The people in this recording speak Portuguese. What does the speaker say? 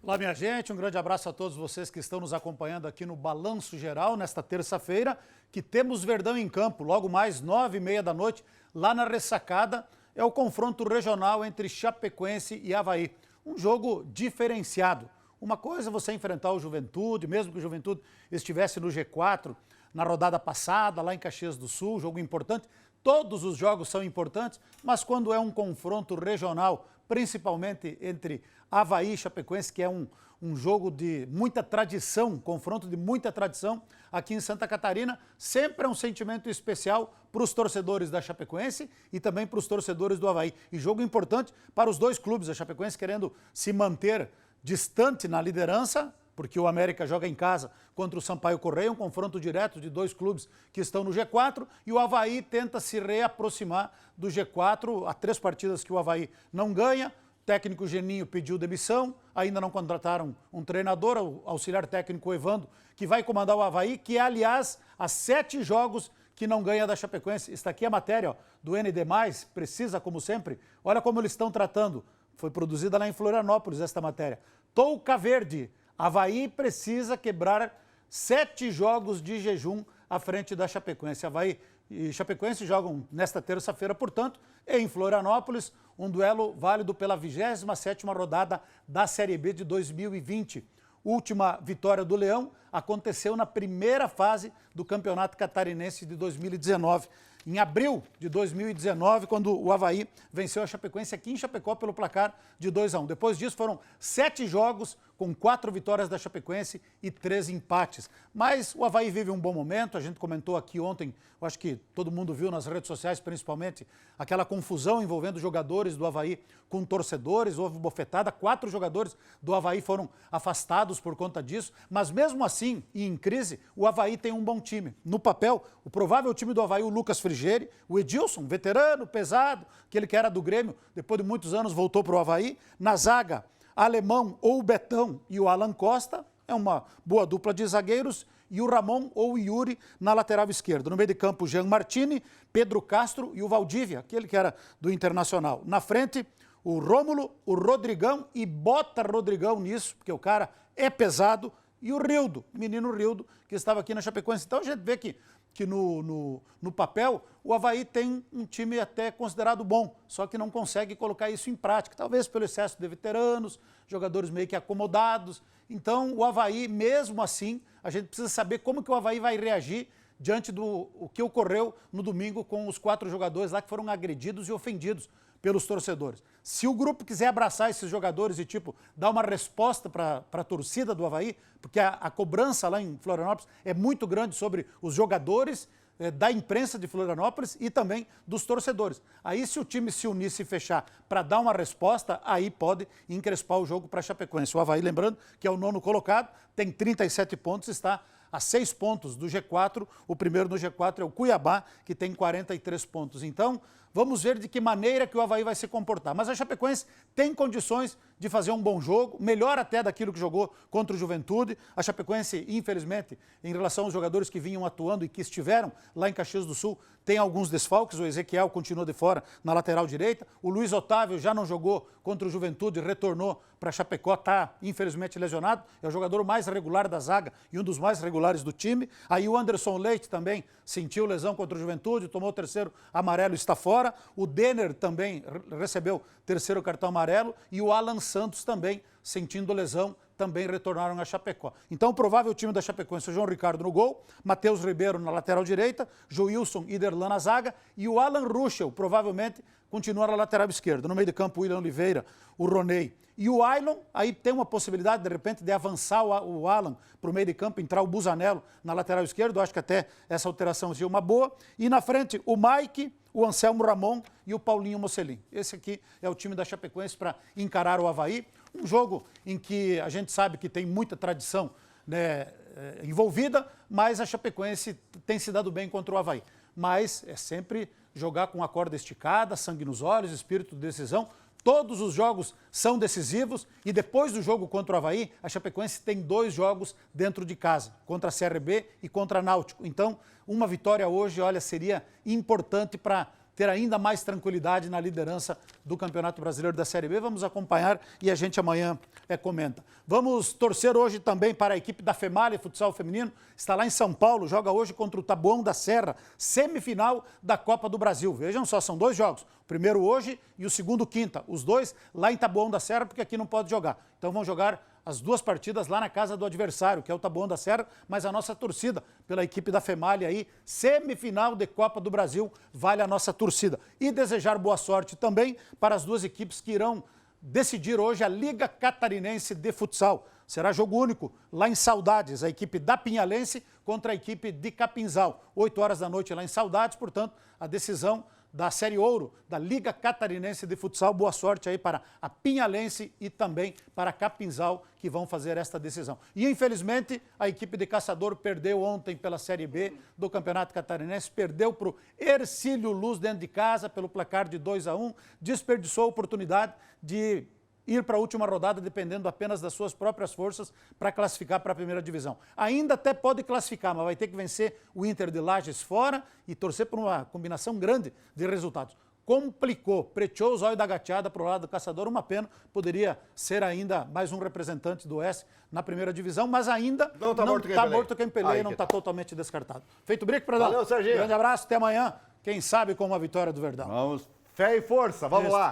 Olá, minha gente, um grande abraço a todos vocês que estão nos acompanhando aqui no Balanço Geral, nesta terça-feira, que temos Verdão em campo, logo mais 9h30 da noite, lá na Ressacada, é o confronto regional entre Chapecoense e Avaí. Um jogo diferenciado. Uma coisa é você enfrentar o Juventude, mesmo que o Juventude estivesse no G4, na rodada passada, lá em Caxias do Sul, jogo importante. Todos os jogos são importantes, mas quando é um confronto regional, principalmente entre Avaí e Chapecoense, que é um jogo de muita tradição, um confronto de muita tradição aqui em Santa Catarina, sempre é um sentimento especial para os torcedores da Chapecoense e também para os torcedores do Avaí. E jogo importante para os dois clubes, a Chapecoense querendo se manter distante na liderança, porque o América joga em casa contra o Sampaio Correia, um confronto direto de dois clubes que estão no G4, e o Avaí tenta se reaproximar do G4, há 3 partidas que o Avaí não ganha. O técnico Geninho pediu demissão, ainda não contrataram um treinador, o auxiliar técnico Evando, que vai comandar o Avaí, que é, aliás, há 7 jogos que não ganha da Chapecoense. Está aqui a matéria do ND+, precisa como sempre. Olha como eles estão tratando. Foi produzida lá em Florianópolis esta matéria. Touca Verde. Avaí precisa quebrar 7 jogos de jejum à frente da Chapecoense. Avaí e Chapecoense jogam nesta terça-feira, portanto, em Florianópolis, um duelo válido pela 27ª rodada da Série B de 2020. Última vitória do Leão aconteceu na primeira fase do Campeonato Catarinense de 2019. Em abril de 2019, quando o Avaí venceu a Chapecoense aqui em Chapecó pelo placar de 2-1. Depois disso foram 7 jogos com 4 vitórias da Chapecoense e 3 empates. Mas o Avaí vive um bom momento, a gente comentou aqui ontem, eu acho que todo mundo viu nas redes sociais, principalmente, aquela confusão envolvendo jogadores do Avaí com torcedores, houve bofetada, 4 jogadores do Avaí foram afastados por conta disso, mas mesmo assim, e em crise, o Avaí tem um bom time. No papel, o provável time do Avaí, o Lucas Frigeri, o Edilson, veterano, pesado, aquele que era do Grêmio, depois de muitos anos voltou para o Avaí. Na zaga, Alemão ou Betão e o Alan Costa, é uma boa dupla de zagueiros, e o Ramon ou o Yuri na lateral esquerda. No meio de campo, Jean Martini, Pedro Castro e o Valdívia, aquele que era do Internacional. Na frente, o Rômulo, o Rodrigão, e bota Rodrigão nisso, porque o cara é pesado, e o Rildo, menino Rildo, que estava aqui na Chapecoense. Então a gente vê que no papel o Avaí tem um time até considerado bom, só que não consegue colocar isso em prática, talvez pelo excesso de veteranos, jogadores meio que acomodados. Então o Avaí, mesmo assim, a gente precisa saber como que o Avaí vai reagir diante do que ocorreu no domingo com os 4 jogadores lá que foram agredidos e ofendidos pelos torcedores. Se o grupo quiser abraçar esses jogadores e, dar uma resposta para a torcida do Avaí, porque a cobrança lá em Florianópolis é muito grande sobre os jogadores, da imprensa de Florianópolis e também dos torcedores. Aí, se o time se unir, se fechar para dar uma resposta, aí pode encrespar o jogo para a Chapecoense. O Avaí, lembrando que é o 9º colocado, tem 37 pontos, está a 6 pontos do G4. O primeiro no G4 é o Cuiabá, que tem 43 pontos. Então, vamos ver de que maneira que o Avaí vai se comportar. Mas a Chapecoense tem condições de fazer um bom jogo, melhor até daquilo que jogou contra o Juventude. A Chapecoense, infelizmente, em relação aos jogadores que vinham atuando e que estiveram lá em Caxias do Sul, tem alguns desfalques. O Ezequiel continua de fora na lateral direita. O Luiz Otávio já não jogou contra o Juventude, retornou para Chapecó, está infelizmente lesionado. É o jogador mais regular da zaga e um dos mais regulares do time. Aí o Anderson Leite também sentiu lesão contra o Juventude, tomou o 3º amarelo e está fora. O Denner também recebeu 3º cartão amarelo e o Alan Santos também, sentindo lesão, também retornaram a Chapecó. Então, o provável time da Chapecoense é o João Ricardo no gol, Matheus Ribeiro na lateral direita, Joilson e Derlan na zaga, e o Alan Ruschel, provavelmente, continua na lateral esquerda. No meio de campo, o William Oliveira, o Roney e o Ailon. Aí tem uma possibilidade, de repente, de avançar o Alan para o meio de campo, entrar o Busanello na lateral esquerda. Eu acho que até essa alteração seria uma boa. E na frente, o Mike, o Anselmo Ramon e o Paulinho Mocelin. Esse aqui é o time da Chapecoense para encarar o Avaí. Um jogo em que a gente sabe que tem muita tradição, né, envolvida, mas a Chapecoense tem se dado bem contra o Avaí. Mas é sempre jogar com a corda esticada, sangue nos olhos, espírito de decisão. Todos os jogos são decisivos e depois do jogo contra o Avaí, a Chapecoense tem 2 jogos dentro de casa, contra a CRB e contra a Náutico. Então, uma vitória hoje, olha, seria importante para ter ainda mais tranquilidade na liderança do Campeonato Brasileiro da Série B. Vamos acompanhar e a gente amanhã comenta. Vamos torcer hoje também para a equipe da FEMALI, futsal feminino, está lá em São Paulo, joga hoje contra o Taboão da Serra, semifinal da Copa do Brasil. Vejam só, são 2 jogos, o primeiro hoje e o segundo quinta, os 2 lá em Taboão da Serra, porque aqui não pode jogar. Então vão jogar as 2 partidas lá na casa do adversário, que é o Taboão da Serra, mas a nossa torcida pela equipe da FEMALI aí, semifinal de Copa do Brasil, vale a nossa torcida. E desejar boa sorte também para as 2 equipes que irão decidir hoje a Liga Catarinense de Futsal. Será jogo único lá em Saudades, a equipe da Pinhalense contra a equipe de Capinzal. 8 horas da noite lá em Saudades, portanto, a decisão da Série Ouro, da Liga Catarinense de Futsal. Boa sorte aí para a Pinhalense e também para a Capinzal, que vão fazer esta decisão. E, infelizmente, a equipe de Caçador perdeu ontem pela Série B do Campeonato Catarinense, perdeu para o Hercílio Luz dentro de casa pelo placar de 2-1, desperdiçou a oportunidade de ir para a última rodada dependendo apenas das suas próprias forças para classificar para a primeira divisão. Ainda até pode classificar, mas vai ter que vencer o Inter de Lages fora e torcer por uma combinação grande de resultados. Complicou, preteou os olhos da gateada para o lado do Caçador, uma pena, poderia ser ainda mais um representante do Oeste na primeira divisão, mas ainda não está morto quem peleia, não está totalmente descartado. Feito brico, Pradão. Valeu, Serginho. Grande abraço, até amanhã, quem sabe com uma vitória do Verdão. Vamos, fé e força, vamos lá.